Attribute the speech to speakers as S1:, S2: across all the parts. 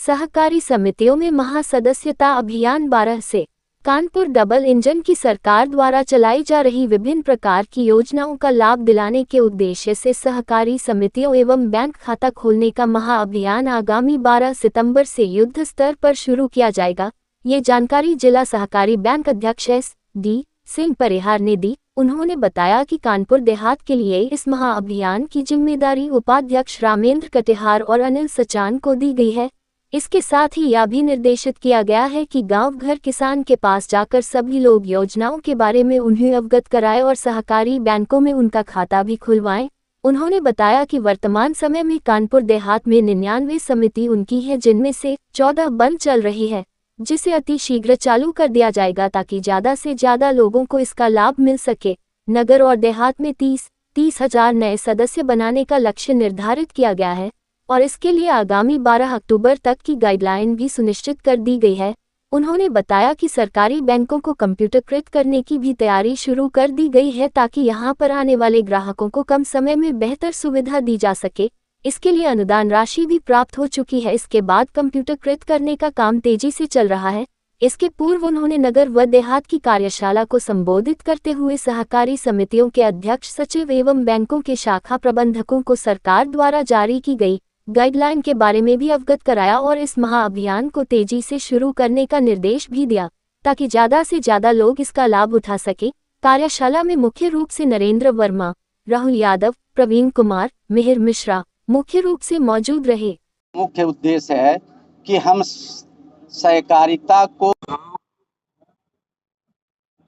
S1: सहकारी समितियों में महासदस्यता अभियान 12 से। कानपुर डबल इंजन की सरकार द्वारा चलाई जा रही विभिन्न प्रकार की योजनाओं का लाभ दिलाने के उद्देश्य से सहकारी समितियों एवं बैंक खाता खोलने का महाअभियान आगामी 12 सितंबर से युद्ध स्तर पर शुरू किया जाएगा। ये जानकारी जिला सहकारी बैंक अध्यक्ष S.D. सिंह परिहार ने दी। उन्होंने बताया कि कानपुर देहात के लिए इस महाअभियान की जिम्मेदारी उपाध्यक्ष रामेंद्र कटिहार और अनिल सचान को दी गई है। इसके साथ ही यह भी निर्देशित किया गया है कि गांव घर किसान के पास जाकर सभी लोग योजनाओं के बारे में उन्हें अवगत कराएं और सहकारी बैंकों में उनका खाता भी खुलवाएं। उन्होंने बताया कि वर्तमान समय में कानपुर देहात में 99 समिति उनकी है, जिनमें से 14 बंद चल रही है, जिसे अति शीघ्र चालू कर दिया जाएगा ताकि ज़्यादा से ज़्यादा लोगों को इसका लाभ मिल सके। नगर और देहात में 30 हजार नए सदस्य बनाने का लक्ष्य निर्धारित किया गया है और इसके लिए आगामी 12 अक्टूबर तक की गाइडलाइन भी सुनिश्चित कर दी गई है। उन्होंने बताया कि सरकारी बैंकों को कंप्यूटरकृत करने की भी तैयारी शुरू कर दी गई है ताकि यहां पर आने वाले ग्राहकों को कम समय में बेहतर सुविधा दी जा सके। इसके लिए अनुदान राशि भी प्राप्त हो चुकी है। इसके बाद कंप्यूटरकृत करने का काम तेजी से चल रहा है। इसके पूर्व उन्होंने नगर व देहात की कार्यशाला को संबोधित करते हुए सहकारी समितियों के अध्यक्ष सचिव एवं बैंकों के शाखा प्रबंधकों को सरकार द्वारा जारी की गई गाइडलाइन के बारे में भी अवगत कराया और इस महाअभियान को तेजी से शुरू करने का निर्देश भी दिया ताकि ज़्यादा से ज़्यादा लोग इसका लाभ उठा सके। कार्यशाला में मुख्य रूप से नरेंद्र वर्मा, राहुल यादव, प्रवीण कुमार, मिहिर मिश्रा मुख्य रूप से मौजूद रहे।
S2: मुख्य उद्देश्य है कि हम सहकारिता को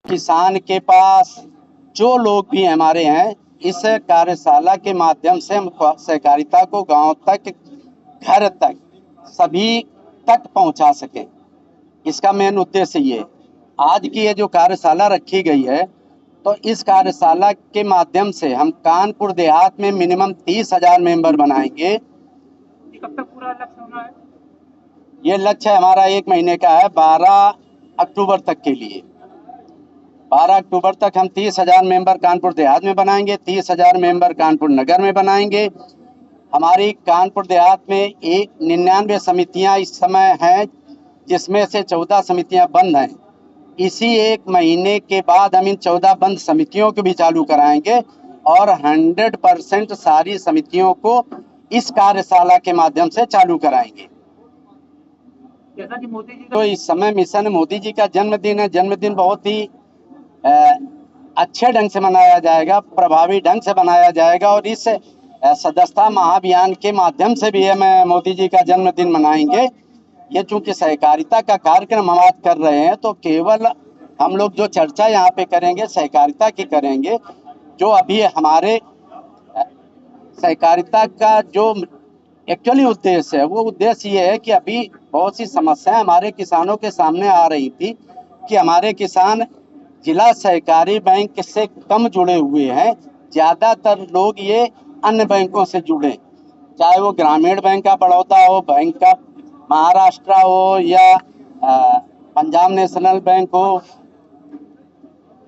S2: किसान के पास जो लोग भी हमारे हैं, इस कार्यशाला के माध्यम से हम सहकारिता को गांव तक, घर तक, सभी तक पहुंचा सकें। इसका मेन उद्देश्य ये आज की ये जो कार्यशाला रखी गई है, तो इस कार्यशाला के माध्यम से हम कानपुर देहात में मिनिमम 30,000 मेंबर बनाएंगे।
S3: कब तक पूरा लक्ष्य होना है?
S2: ये लक्ष्य हमारा 1 महीने का है, 12 अक्टूबर तक के लिए। 12 अक्टूबर तक हम 30,000 मेंबर कानपुर देहात में बनाएंगे, 30,000 मेंबर कानपुर नगर में बनाएंगे। हमारी कानपुर देहात में 99 समितियां इस समय हैं, जिसमें से 14 समितियां बंद हैं। इसी 1 महीने के बाद हम इन 14 बंद समितियों को भी चालू कराएंगे और 100% सारी समितियों को इस कार्यशाला के माध्यम से चालू कराएंगे।
S3: जैसा कि मोदी जी
S2: तो इस समय मिशन मोदी जी का जन्मदिन है। जन्मदिन बहुत ही अच्छे ढंग से मनाया जाएगा, प्रभावी ढंग से मनाया जाएगा और इस सदस्यता महाअभियान के माध्यम से भी हम मोदी जी का जन्मदिन मनाएंगे। ये चूंकि सहकारिता का कार्यक्रम हम आज कर रहे हैं, तो केवल हम लोग जो चर्चा यहाँ पे करेंगे सहकारिता की करेंगे। जो अभी हमारे सहकारिता का जो एक्चुअली उद्देश्य है, वो उद्देश्य ये है कि अभी बहुत सी समस्याएं हमारे किसानों के सामने आ रही थी कि हमारे किसान जिला सहकारी बैंक से कम जुड़े हुए हैं। ज़्यादातर लोग ये अन्य बैंकों से जुड़े, चाहे वो ग्रामीण बैंक का बड़ौदा हो, बैंक का महाराष्ट्र हो या पंजाब नेशनल बैंक हो,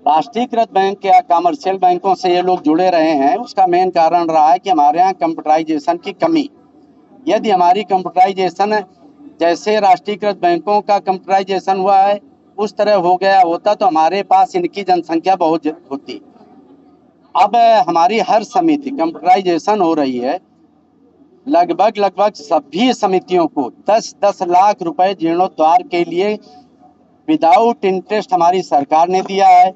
S2: राष्ट्रीयकृत बैंक या कमर्शियल बैंकों से ये लोग जुड़े रहे हैं। उसका मेन कारण रहा है कि हमारे यहाँ कंप्यूटराइजेशन की कमी। यदि हमारी कंप्यूटराइजेशन जैसे राष्ट्रीयकृत बैंकों का कंप्यूटराइजेशन हुआ है उस तरह हो गया होता, तो हमारे पास इनकी जनसंख्या बहुत होती। अब हमारी हर समिति कंप्यूटराइजेशन हो रही है। लगभग सभी समितियों को 10-10 लाख रुपए जीर्णोद्धार के लिए विदाउट इंटरेस्ट हमारी सरकार ने दिया है।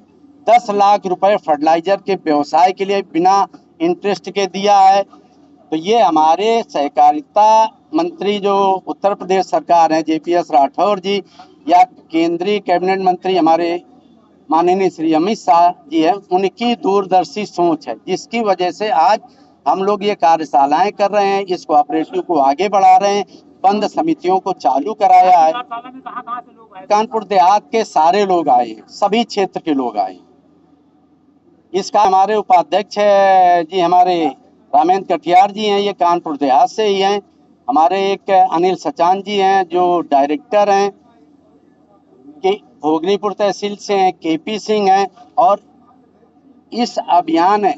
S2: 10 लाख रुपए फर्टिलाइजर के व्यवसाय के लिए बिना इंटरेस्ट के दिया है। तो ये हमारे सहकारिता मंत्री जो उत्तर प्रदेश सरकार है, JPS राठौर जी, या केंद्रीय कैबिनेट मंत्री हमारे माननीय श्री अमित शाह जी हैं, उनकी दूरदर्शी सोच है, जिसकी वजह से आज हम लोग ये कार्यशालाएं कर रहे हैं, इस कोऑपरेटिव को आगे बढ़ा रहे हैं, बंद समितियों को चालू कराया है।
S3: कहाँ से लोग आए?
S2: कानपुर देहात के सारे लोग आए हैं, सभी क्षेत्र के लोग आए। इसका हमारे उपाध्यक्ष जी हमारे रामेंद्र कटियार जी हैं, ये कानपुर देहात से ही हैं। हमारे एक अनिल सचान जी हैं जो डायरेक्टर हैं, कि भोगनीपुर तहसील से हैं, KP सिंह हैं। और इस अभियान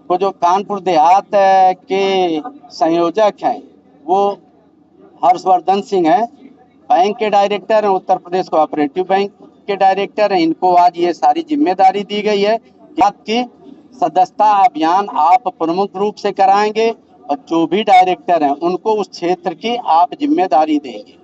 S2: को जो कानपुर देहात के संयोजक हैं वो हर्षवर्धन सिंह हैं, बैंक के डायरेक्टर हैं, उत्तर प्रदेश कोऑपरेटिव बैंक के डायरेक्टर हैं। इनको आज ये सारी जिम्मेदारी दी गई है कि आपकी सदस्यता अभियान आप प्रमुख रूप से कराएंगे और जो भी डायरेक्टर हैं उनको उस क्षेत्र की आप जिम्मेदारी देंगे।